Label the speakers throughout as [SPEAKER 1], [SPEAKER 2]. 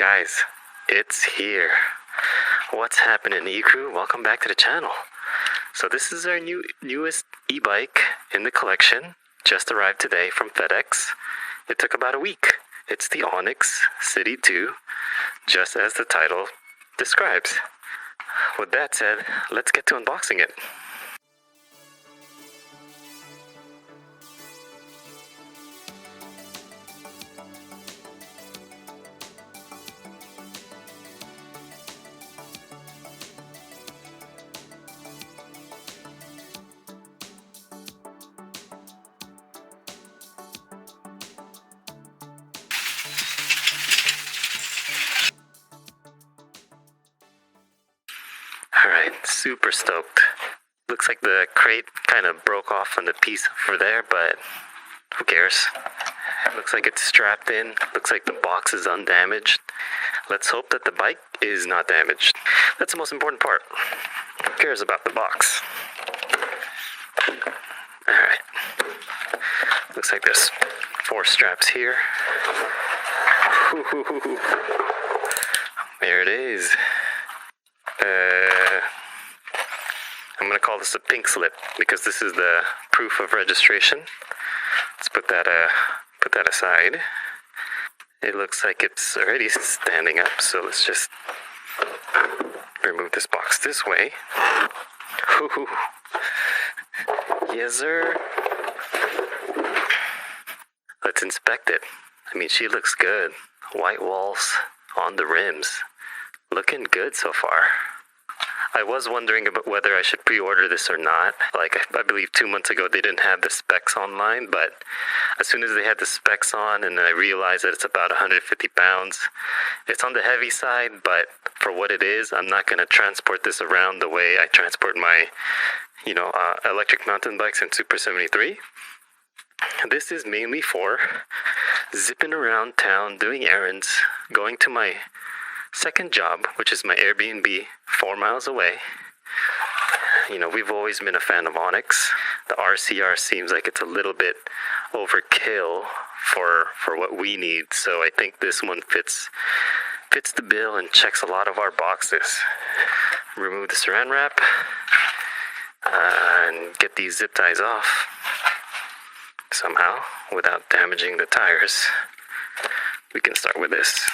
[SPEAKER 1] Guys, it's here. What's happening, E-Crew? Welcome back to the channel. So this is our newest e-bike in the collection. Just arrived today from FedEx. It took about a week. It's the ONYX CTY, just as the title describes. With that said, let's get to unboxing it. Alright, super stoked. Looks like the crate kind of broke off on the piece over there, but who cares? Looks like it's strapped in. Looks like the box is undamaged. Let's hope that the bike is not damaged. That's the most important part. Who cares about the box? Alright. Looks like there's 4 straps here. There it is. I'm going to call this a pink slip because this is the proof of registration. Let's put that aside. It looks like it's already standing up, so let's just remove this box this way. Ooh. Yes, sir. Let's inspect it. I mean, she looks good. White walls on the rims. Looking good so far. I was wondering about whether I should pre-order this or not. Like, I believe 2 months ago they didn't have the specs online, but as soon as they had the specs on and I realized that it's about 150 pounds, it's on the heavy side, but for what it is, I'm not going to transport this around the way I transport my, electric mountain bikes in Super73. This is mainly for zipping around town, doing errands, going to my second job, which is my Airbnb 4 miles away. We've always been a fan of ONYX. The RCR seems like it's a little bit overkill for what we need, so I think this one fits the bill and checks a lot of our boxes. Remove the saran wrap and get these zip ties off somehow without damaging the tires. We can start with this.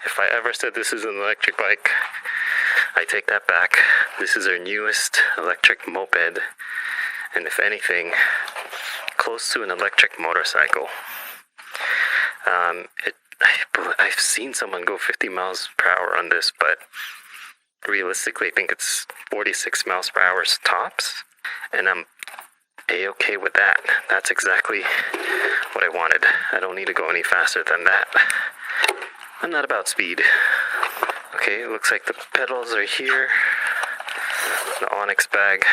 [SPEAKER 1] If I ever said this is an electric bike, I take that back. This is our newest electric moped, and if anything, close to an electric motorcycle. I've seen someone go 50 miles per hour on this, but realistically, I think it's 46 miles per hour tops, and I'm A-okay with that. That's exactly what I wanted. I don't need to go any faster than that. I'm not about speed. Okay, it looks like the pedals are here. The ONYX bag.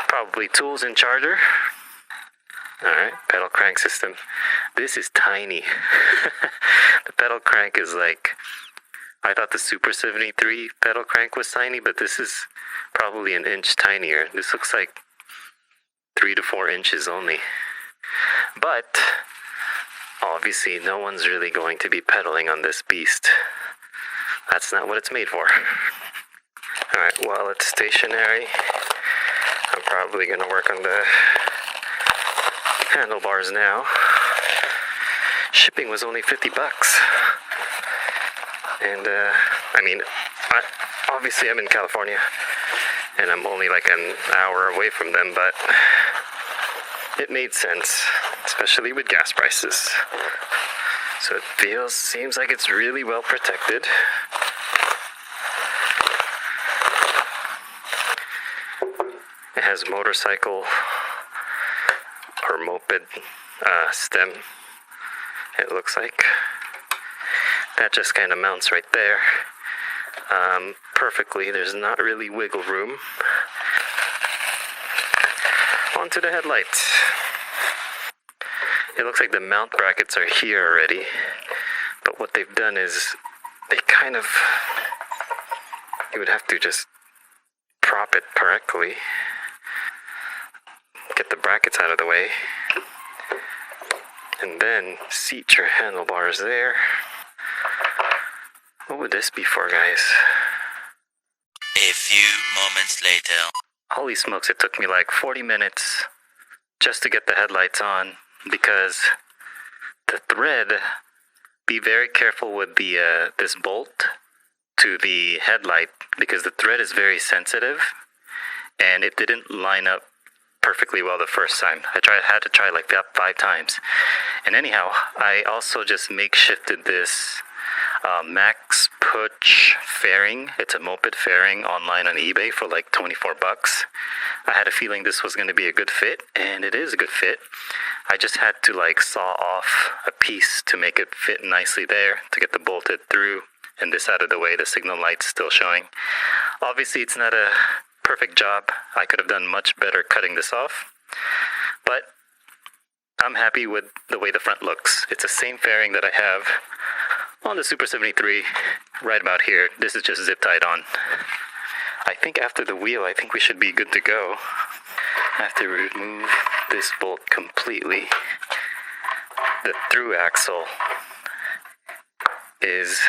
[SPEAKER 1] Probably tools and charger. Alright, pedal crank system. This is tiny. The pedal crank is like, I thought the Super73 pedal crank was tiny, but this is probably an inch tinier. This looks like 3 to 4 inches only. But obviously, no one's really going to be pedaling on this beast. That's not what it's made for. Alright, while it's stationary, I'm probably going to work on the handlebars now. Shipping was only $50. And, obviously I'm in California, and I'm only like an hour away from them, but it made sense, especially with gas prices. So it seems like it's really well protected. It has motorcycle or moped stem, it looks like. That just kind of mounts right there perfectly. There's not really wiggle room. Onto the headlights. It looks like the mount brackets are here already, but what they've done is you would have to just prop it correctly, get the brackets out of the way, And then seat your handlebars there. What would this be for, guys?
[SPEAKER 2] A few moments later.
[SPEAKER 1] Holy smokes, it took me like 40 minutes just to get the headlights on because the thread, be very careful with the this bolt to the headlight because the thread is very sensitive and it didn't line up perfectly well the first time. Had to try like that 5 times. And anyhow, I also just makeshifted this Max Push fairing. It's a moped fairing online on eBay for like 24 bucks. I had a feeling this was going to be a good fit, and it is a good fit. I just had to like saw off a piece to make it fit nicely there to get the bolted through, and this out of the way. The signal light's still showing. Obviously, it's not a perfect job. I could have done much better cutting this off, but I'm happy with the way the front looks. It's the same fairing that I have on the Super73 right about here. This is just zip tied on. I think after the wheel, I think we should be good to go. I have to remove this bolt completely. The through axle is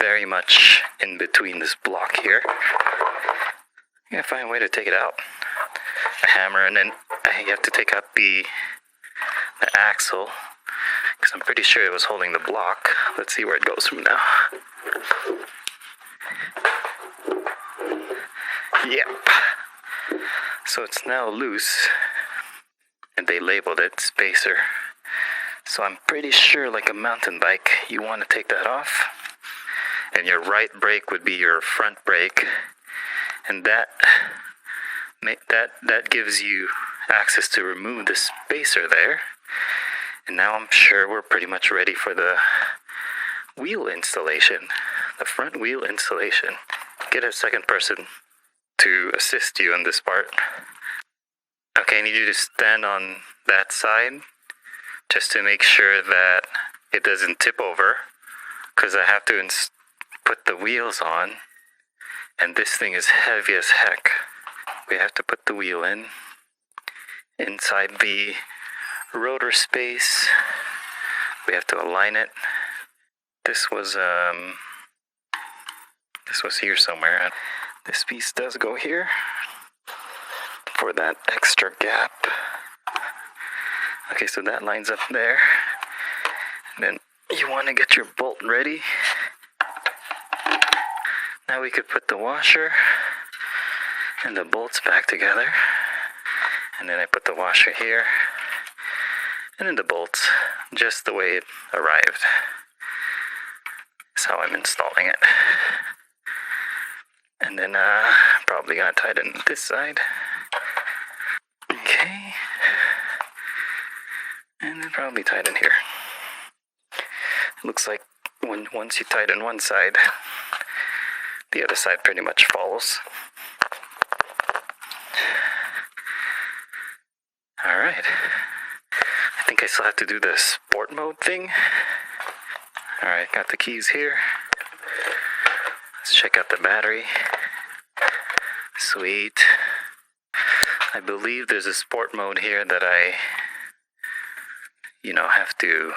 [SPEAKER 1] very much in between this block here. I gotta find a way to take it out. A hammer, and then you have to take out the axle because I'm pretty sure it was holding the block. Let's see where it goes from now. Yep. So it's now loose, and they labeled it spacer. So I'm pretty sure, like a mountain bike, you want to take that off, and your right brake would be your front brake, and that gives you access to remove the spacer there. And now I'm sure we're pretty much ready for the wheel installation, the front wheel installation. Get a second person to assist you on this part. Okay, I need you to stand on that side just to make sure that it doesn't tip over, because I have to put the wheels on, and this thing is heavy as heck. We have to put the wheel inside the rotor space. We have to align it. This was here somewhere. This piece does go here for that extra gap. Okay, so that lines up there. And then you want to get your bolt ready. Now we could put the washer and the bolts back together. And then I put the washer here, and then the bolts just the way it arrived. That's how I'm installing it. And then probably gonna tie it in this side. Okay. And then probably tie it in here. It looks like once you tie it in one side, the other side pretty much follows. Alright. I think I still have to do the sport mode thing. Alright, got the keys here. Let's check out the battery. Sweet. I believe there's a sport mode here that I, have to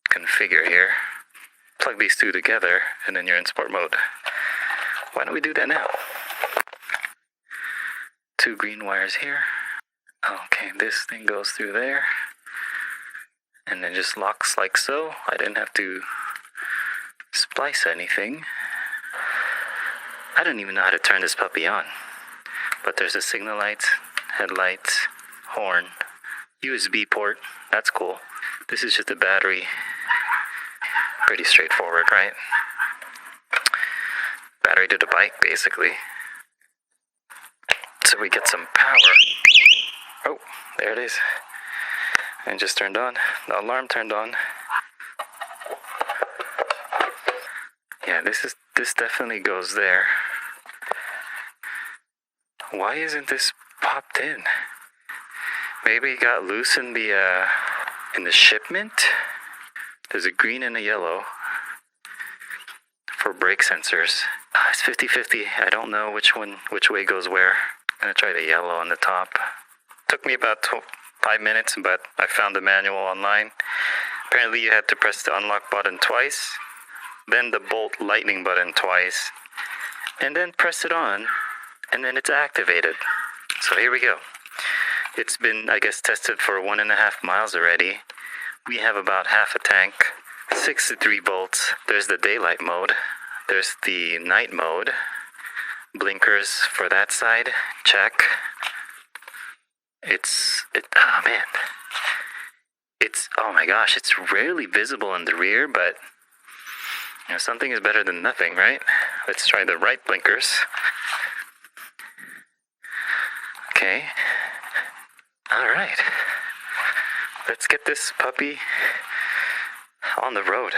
[SPEAKER 1] configure here. Plug these two together, and then you're in sport mode. Why don't we do that now? 2 green wires here. Okay, this thing goes through there, and then just locks like so. I didn't have to splice anything. I don't even know how to turn this puppy on. But there's a signal light, headlights, horn, USB port. That's cool. This is just a battery. Pretty straightforward, right? Battery to the bike, basically. So we get some power. Oh, there it is. And just turned on. The alarm turned on. Yeah, this definitely goes there. Why isn't this popped in? Maybe it got loose in the shipment. There's a green and a yellow for brake sensors. It's 50-50. I don't know which way goes where. I'm gonna try the yellow on the top. Took me about 5 minutes, but I found the manual online. Apparently you had to press the unlock button twice, then the bolt lightning button twice, and then press it on, and then it's activated. So here we go. It's been, I guess, tested for 1.5 miles already. We have about half a tank, 63 volts. There's the daylight mode. There's the night mode. Blinkers for that side, check. Oh man. Oh my gosh, it's rarely visible in the rear, but you know, something is better than nothing, right? Let's try the right blinkers. Okay. All right. Let's get this puppy on the road.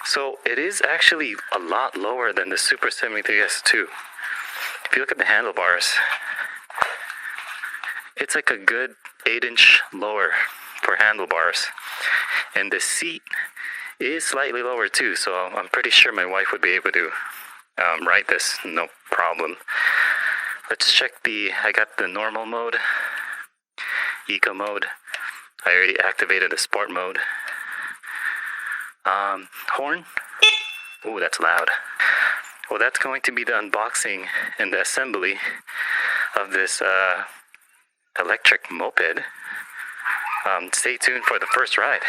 [SPEAKER 1] So it is actually a lot lower than the Super73 S2. If you look at the handlebars, it's like a good 8-inch lower for handlebars. And the seat is slightly lower too, so I'm pretty sure my wife would be able to ride this, no problem. Let's check I got the normal mode, eco mode. I already activated the sport mode. Horn. Ooh, that's loud. Well, that's going to be the unboxing and the assembly of this electric moped. Stay tuned for the first ride.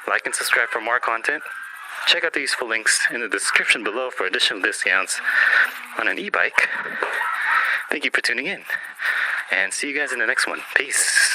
[SPEAKER 1] Like and subscribe for more content. Check out the useful links in the description below for additional discounts on an e-bike. Thank you for tuning in, and see you guys in the next one. Peace.